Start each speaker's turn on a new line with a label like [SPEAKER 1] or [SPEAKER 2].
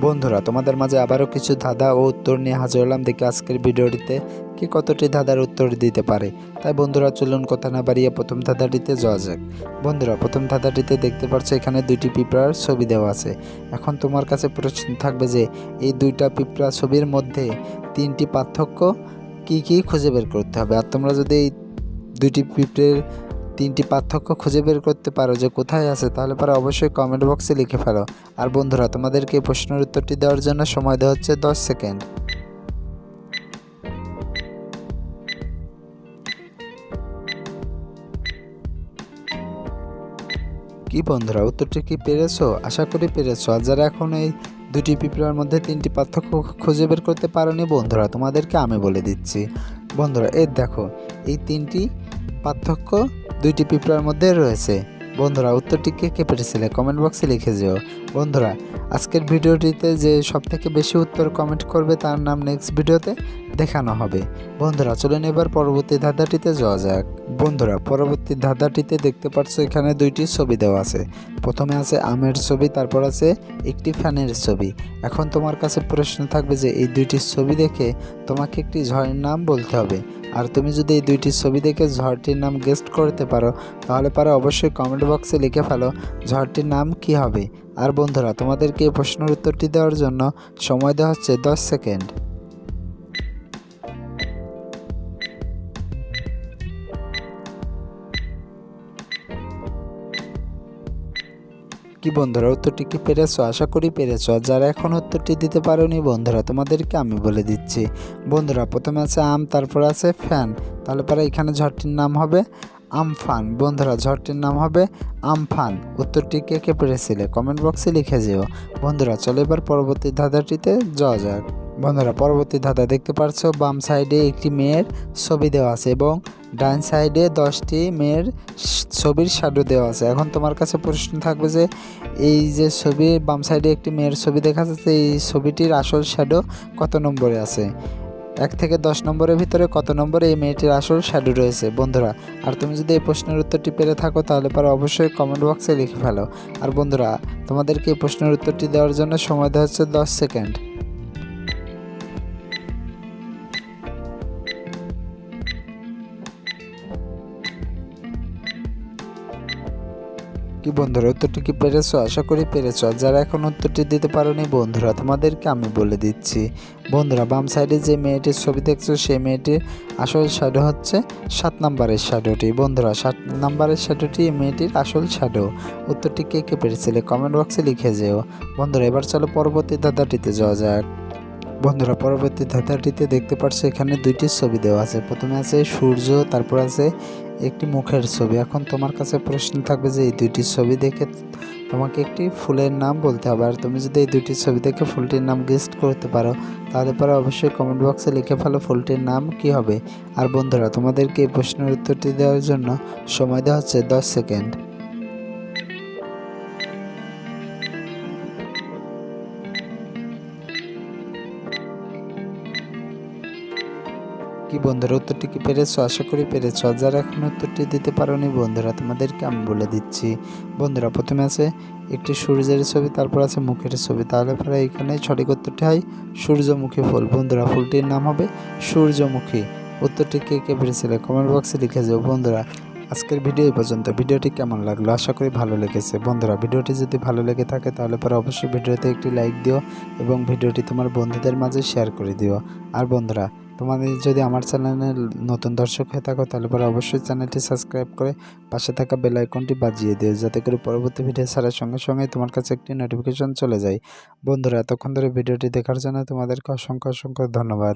[SPEAKER 1] বন্ধুরা, তোমাদের মাঝে আবারও কিছু ধাঁধা ও উত্তর নিয়ে হাজির হলাম। দেখি আজকের ভিডিওটিতে কি কতটি ধাঁধার উত্তর দিতে পারে। তাই বন্ধুরা, চলুন কথা না বাড়িয়ে প্রথম ধাঁধাটিতে যাওয়া যাক। বন্ধুরা, প্রথম ধাঁধাটিতে দেখতে পাচ্ছ এখানে দুইটি পিঁপড়ার ছবি দেওয়া আছে। এখন তোমার কাছে প্রশ্ন থাকবে যে এই দুইটা পিঁপড়া ছবির মধ্যে তিনটি পার্থক্য কি কি খুঁজে বের করতে হবে। আর তোমরা যদি এই দুইটি পিঁপড়ের তিনটি পার্থক্য খুঁজে বের করতে পারো যে কোথায় আছে, তাহলে পরে অবশ্যই কমেন্ট বক্সে লিখে ফেলো। আর বন্ধুরা, তোমাদেরকে এই প্রশ্নের উত্তরটি দেওয়ার জন্য সময় দেওয়া হচ্ছে 10 সেকেন্ড। কি বন্ধুরা, উত্তরটি কি পেরেছো? আশা করি পেরেছো। আর যারা এখন এই দুটি পিঁপড়ার মধ্যে তিনটি পার্থক্য খুঁজে বের করতে পারোনি, বন্ধুরা তোমাদেরকে আমি বলে দিচ্ছি। বন্ধুরা, এই দেখো, এই তিনটি পার্থক্য দুইটি পিঁপড়ার মধ্যে রয়েছে। বন্ধুরা, উত্তরটি কে কে পেরেছিলে কমেন্ট বক্সে লিখে যেও। বন্ধুরা, আজকের ভিডিওটিতে যে সবথেকে বেশি উত্তর কমেন্ট করবে তার নাম নেক্সট ভিডিওতে দেখানো হবে। বন্ধুরা, চলুন এবার পরবর্তী ধাঁধাটিতে যাওয়া যাক। বন্ধুরা, পরবর্তী ধাঁধাটিতে দেখতে পাচ্ছ এখানে দুইটি ছবি দেওয়া আছে। প্রথমে আছে আমের ছবি, তারপর আছে একটি ফ্যানের ছবি। এখন তোমার কাছে প্রশ্ন থাকবে যে এই দুইটি ছবি দেখে তোমাকে একটি ঝড়ের নাম বলতে হবে। আর তুমি যদি এই দুইটি ছবি দেখে ঝড়টির নাম গেস্ট করতে পারো, তাহলে অবশ্যই কমেন্ট বক্সে লিখে ফেলো ঝড়টির নাম কি হবে। আর বন্ধুরা, তোমাদেরকে এই প্রশ্নের উত্তরটি দেওয়ার জন্য সময় দেওয়া হচ্ছে 10 সেকেন্ড। কি বন্ধুরা, উত্তরটি কি পেরেছো? আশা করি পেরেছো। আর যারা এখন উত্তরটি দিতে পারোনি, বন্ধুরা তোমাদেরকে আমি বলে দিচ্ছি। বন্ধুরা, প্রথমে আছে আম, তারপর আছে ফ্যান, তাহলে এখানে ঝড়টির নাম হবে আমফান। বন্ধুরা, ঝড়টির নাম হবে আমফান। উত্তরটি কে কে পেরেছিলে কমেন্ট বক্সে লিখে যেও। বন্ধুরা, চলো এবার পরবর্তী ধাঁধাটিতে যাওয়া যাক। বন্ধুরা, পরবর্তী ধাঁধা দেখতে পাচ্ছ বাম সাইডে একটি মেয়ের ছবি দেওয়া আছে এবং ডান সাইডে 10টি মেয়ের ছবির শ্যাডো দেওয়া আছে। এখন তোমার কাছে প্রশ্ন থাকবে যে এই যে ছবি বাম সাইডে একটি মেয়ের ছবি দেখা যাচ্ছে, এই ছবিটির আসল শ্যাডো কত নম্বরে আছে? 1 থেকে 10 নম্বরের ভিতরে কত নম্বরে এই মেয়েটির আসল শ্যাডো রয়েছে। বন্ধুরা, আর তুমি যদি এই প্রশ্নের উত্তরটি পেরে থাকো, তাহলে অবশ্যই কমেন্ট বক্সে লিখে ফেলো। আর বন্ধুরা, তোমাদেরকে এই প্রশ্নের উত্তরটি দেওয়ার জন্য সময় দেওয়া হচ্ছে 10 সেকেন্ড। কি বন্ধুরা, উত্তরটি কি পেরেছো? আশা করি পেরেছো। যারা এখন উত্তরটি দিতে পারোনি, বন্ধুরা তোমাদেরকে আমি বলে দিচ্ছি। বন্ধুরা, বাম সাইডে যে মেয়েটির ছবি দেখছো, সেই মেয়েটির আসল শ্যাডো হচ্ছে 7 নম্বরের শ্যাডোটি। বন্ধুরা, 7 নম্বরের শ্যাডোটি এই মেয়েটির আসল শ্যাডো। উত্তরটি কে কে পেরেছিলে কমেন্ট বক্সে লিখে যেও। বন্ধুরা, এবার চলো পরবর্তী ধাঁধাটিতে যাওয়া যাক। বন্ধুরা, পরবর্তী ধাঁধাটিতে দেখতে পাচ্ছ এখানে দুইটি ছবি দেওয়া আছে। প্রথমে আছে সূর্য, তারপর আছে একটি মুখের ছবি। এখন তোমার কাছে প্রশ্ন থাকবে যে এই দুইটি ছবি দেখে তোমাকে একটি ফুলের নাম বলতে হবে। আর তুমি যদি এই দুইটি ছবি দেখে ফুলটির নাম গেস্ট করতে পারো, তাহলে অবশ্যই কমেন্ট বক্সে লিখে ফেলো ফুলটির নাম কি হবে। আর বন্ধুরা, তোমাদেরকে এই প্রশ্নের উত্তরটি দেওয়ার জন্য সময় দেওয়া হচ্ছে 10 সেকেন্ড। কি বন্ধুরা, উত্তরটি কি পেরেছো? আশা করি পেরেছো। যারা এখন উত্তরটি দিতে পারোনি, বন্ধুরা তোমাদেরকে আমি বলে দিচ্ছি। বন্ধুরা, প্রথমে আছে একটি সূর্যের ছবি, তারপর আছে মুখের ছবি, তাহলে এখানে সঠিক উত্তরটি হয় সূর্যমুখী ফুল। বন্ধুরা, ফুলটির নাম হবে সূর্যমুখী। উত্তরটি কে কে পেরেছিলে কমেন্ট বক্সে লিখে যাও। বন্ধুরা, আজকের ভিডিও এই পর্যন্ত। ভিডিওটি কেমন লাগলো? আশা করি ভালো লেগেছে। বন্ধুরা, ভিডিওটি যদি ভালো লেগে থাকে, তাহলে অবশ্যই ভিডিওতে একটি লাইক দিও এবং ভিডিওটি তোমার বন্ধুদের মাঝে শেয়ার করে দিও। আর বন্ধুরা, তোমাদের যদি আমার চ্যানেলে নতুন দর্শক হয়ে থাকো, তাহলে অবশ্যই চ্যানেলটি সাবস্ক্রাইব করে পাশে থাকা বেল আইকনটি বাজিয়ে দিও, যাতে করে পরবর্তী ভিডিও ছাড়ার সঙ্গে সঙ্গে তোমার কাছে একটি নোটিফিকেশন চলে যায়। বন্ধুরা, এতক্ষণ ধরে ভিডিওটি দেখার জন্য তোমাদেরকে অসংখ্য অসংখ্য ধন্যবাদ।